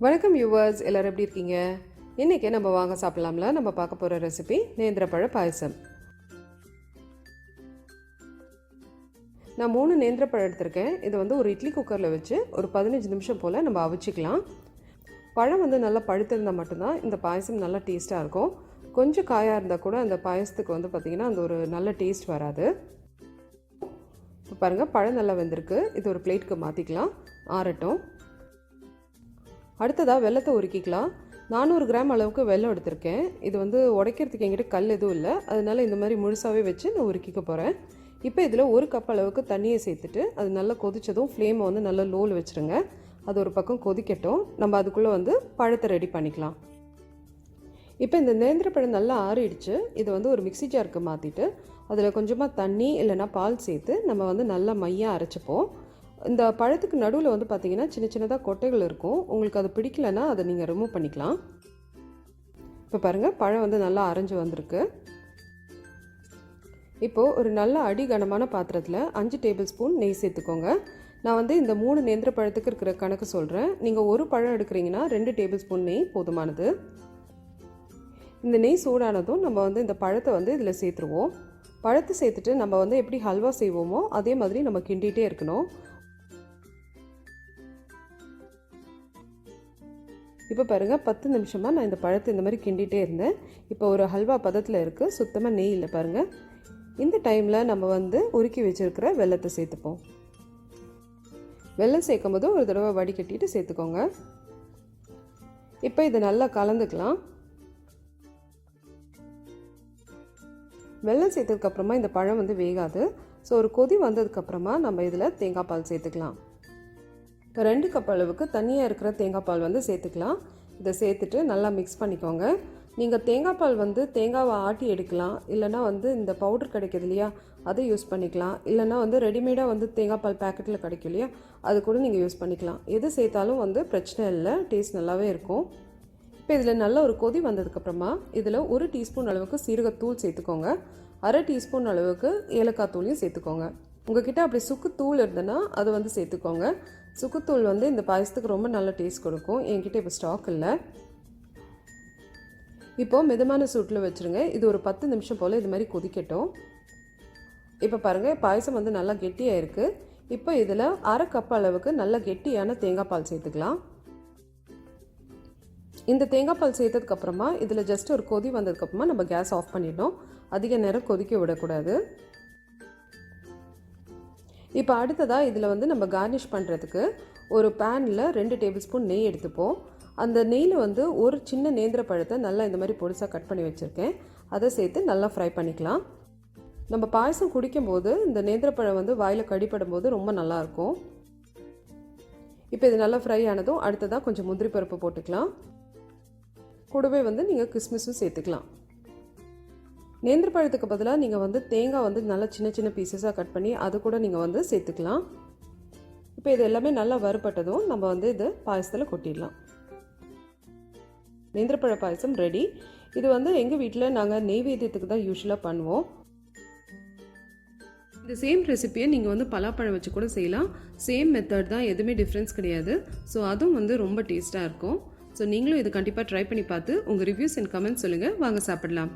வணக்கம் வியூவர்ஸ், எல்லோரும் எப்படி இருக்கீங்க? இன்றைக்கி நம்ம வாங்க சாப்பிட்லாம்ல. நம்ம பார்க்க போகிற ரெசிபி நேந்திர பழ பாயசம். நான் 3 நேந்திர பழம் எடுத்திருக்கேன். இதை ஒரு இட்லி குக்கரில் வச்சு ஒரு 15 நிமிஷம் போல் நம்ம அவிச்சிக்கலாம். பழம் நல்லா பழுத்திருந்தால் மட்டும்தான் இந்த பாயசம் நல்லா டேஸ்ட்டாக இருக்கும். கொஞ்சம் காயாக இருந்தால் கூட அந்த பாயசத்துக்கு பார்த்திங்கன்னா அந்த ஒரு நல்ல டேஸ்ட் வராது. இப்போ பாருங்கள், பழம் நல்லா வெந்திருக்கு. இது ஒரு பிளேட்டுக்கு மாற்றிக்கலாம், ஆறட்டும். அடுத்ததாக வெல்லத்தை உருக்கிக்கலாம். 400 கிராம் அளவுக்கு வெல்லம் எடுத்திருக்கேன். இது உடைக்கிறதுக்கு என்கிட்ட கல் எதுவும் இல்லை, அதனால் இந்த மாதிரி முழுசாகவே வச்சு நான் உருக்கிக்க போகிறேன். இப்போ இதில் 1 கப் அளவுக்கு தண்ணியை சேர்த்துட்டு அது நல்லா கொதித்ததும் ஃப்ளேமை நல்லா லோவில் வச்சுருங்க. அது ஒரு பக்கம் கொதிக்கட்டும். நம்ம அதுக்குள்ளே பழத்தை ரெடி பண்ணிக்கலாம். இப்போ இந்த நேந்திர பழம் நல்லா ஆறிடுச்சு. இதை ஒரு மிக்ஸி ஜாருக்கு மாற்றிட்டு அதில் கொஞ்சமாக தண்ணி இல்லைன்னா பால் சேர்த்து நம்ம நல்லா மையாக அரைச்சிப்போம். இந்த பழத்துக்கு நடுவில் பார்த்திங்கன்னா சின்ன சின்னதாக கொட்டைகள் இருக்கும். உங்களுக்கு அது பிடிக்கலைன்னா அதை நீங்கள் ரிமூவ் பண்ணிக்கலாம். இப்போ பாருங்கள், பழம் நல்லா அரைஞ்சு வந்திருக்கு. இப்போது ஒரு நல்ல அடிகனமான பாத்திரத்தில் 5 டேபிள் ஸ்பூன் நெய் சேர்த்துக்கோங்க. நான் இந்த 3 நேந்திர பழத்துக்கு இருக்கிற கணக்கு சொல்கிறேன். நீங்கள் ஒரு பழம் எடுக்கிறீங்கன்னா 2 டேபிள் ஸ்பூன் நெய் போதுமானது. இந்த நெய் சூடானதும் நம்ம இந்த பழத்தை இதில் சேர்த்துருவோம். பழத்தை சேர்த்துட்டு நம்ம எப்படி ஹல்வா செய்வோமோ அதே மாதிரி நம்ம கிண்டிகிட்டே இருக்கணும். இப்போ பாருங்கள், 10 நிமிஷமாக நான் இந்த பழத்தை இந்த மாதிரி கிண்டிகிட்டே இருந்தேன். இப்போ ஒரு ஹல்வா பதத்தில் இருக்குது. சுத்தமாக நெய் இல்லை பாருங்கள். இந்த டைமில் நம்ம உருக்கி வச்சுருக்கிற வெல்லத்தை சேர்த்துப்போம். வெல்லம் சேர்க்கும் போது ஒரு தடவை வடிகட்டிட்டு சேர்த்துக்கோங்க. இப்போ இதை நல்லா கலந்துக்கலாம். வெல்லம் சேர்த்ததுக்கப்புறமா இந்த பழம் வேகாது. ஸோ ஒரு கொதி வந்ததுக்கப்புறமா நம்ம இதில் தேங்காய் பால் சேர்த்துக்கலாம். இப்போ 2 கப் அளவுக்கு தண்ணியாக இருக்கிற தேங்காய் பால் சேர்த்துக்கலாம். இதை சேர்த்துட்டு நல்லா மிக்ஸ் பண்ணிக்கோங்க. நீங்கள் தேங்காய் பால் தேங்காவை ஆட்டி எடுக்கலாம், இல்லைனா இந்த பவுடர் கிடைக்கிது இல்லையா, அதை யூஸ் பண்ணிக்கலாம். இல்லைனா ரெடிமேடாக தேங்காய் பால் பேக்கெட்டில் கிடைக்கும் இல்லையா, அது கூட நீங்கள் யூஸ் பண்ணிக்கலாம். எது சேர்த்தாலும் பிரச்சனை இல்லை, டேஸ்ட் நல்லாவே இருக்கும். இப்போ இதில் நல்ல ஒரு கொதி வந்ததுக்கப்புறமா இதில் 1 டீஸ்பூன் அளவுக்கு சீரகத்தூள் சேர்த்துக்கோங்க. 1/2 டீஸ்பூன் அளவுக்கு ஏலக்காய் தூளையும் சேர்த்துக்கோங்க. உங்ககிட்ட அப்படி சுக்குத்தூள் இருந்ததுன்னா அது சேர்த்துக்கோங்க. சுக்குத்தூள் இந்த பாயசத்துக்கு ரொம்ப நல்ல டேஸ்ட் கொடுக்கும். என்கிட்ட இப்போ ஸ்டாக் இல்லை. இப்போது மிதமான சூட்டில் வச்சுருங்க. இது ஒரு 10 நிமிஷம் போல் இது மாதிரி கொதிக்கட்டும். இப்போ பாருங்கள், பாயசம் நல்லா கெட்டியாக இருக்குது. இப்போ இதில் 1/2 கப் அளவுக்கு நல்ல கெட்டியான தேங்காய் பால் சேர்த்துக்கலாம். இந்த தேங்காய் பால் சேர்த்ததுக்கப்புறமா இதில் ஜஸ்ட் ஒரு கொதி வந்ததுக்கப்புறமா நம்ம கேஸ் ஆஃப் பண்ணிடணும். அதிக நேரம் கொதிக்க விடக்கூடாது. இப்போ அடுத்ததாக இதில் நம்ம கார்னிஷ் பண்ணுறதுக்கு ஒரு பேனில் 2 டேபிள் ஸ்பூன் நெய் எடுத்துப்போம். அந்த நெய்யில் ஒரு சின்ன நேந்திர பழத்தை நல்லா இந்த மாதிரி பொடிசாக கட் பண்ணி வச்சுருக்கேன். அதை சேர்த்து நல்லா ஃப்ரை பண்ணிக்கலாம். நம்ம பாயசம் குடிக்கும்போது இந்த நேந்திர பழம் வாயில் கடிப்படும் போது ரொம்ப நல்லாயிருக்கும். இப்போ இது நல்லா ஃப்ரை ஆனதும் அடுத்ததாக கொஞ்சம் முந்திரி பருப்பு போட்டுக்கலாம். கூடவே நீங்கள் கிஸ்மிஸும் சேர்த்துக்கலாம். நேந்திர பழத்துக்கு பதிலாக நீங்கள் தேங்காய் நல்லா சின்ன சின்ன பீசஸாக கட் பண்ணி அது கூட நீங்கள் சேர்த்துக்கலாம். இப்போ இது எல்லாமே நல்லா வறுபட்டதும் நம்ம இது பாயசத்தில் கொட்டிடலாம். நேந்திர பழ பாயசம் ரெடி. இது எங்கள் வீட்டில் நாங்கள் நெய்வேத்தியத்துக்கு தான் யூஸ்வலாக பண்ணுவோம். இந்த சேம் ரெசிபியை நீங்கள் பலாப்பழம் வச்சு கூட செய்யலாம். சேம் மெத்தட் தான், எதுவுமே டிஃப்ரென்ஸ் கிடையாது. ஸோ அதுவும் ரொம்ப டேஸ்ட்டாக இருக்கும். ஸோ நீங்களும் இது கண்டிப்பாக ட்ரை பண்ணி பார்த்து உங்கள் ரிவ்யூஸ் அண்ட் கமெண்ட்ஸ் சொல்லுங்கள். வாங்க சாப்பிடலாம்.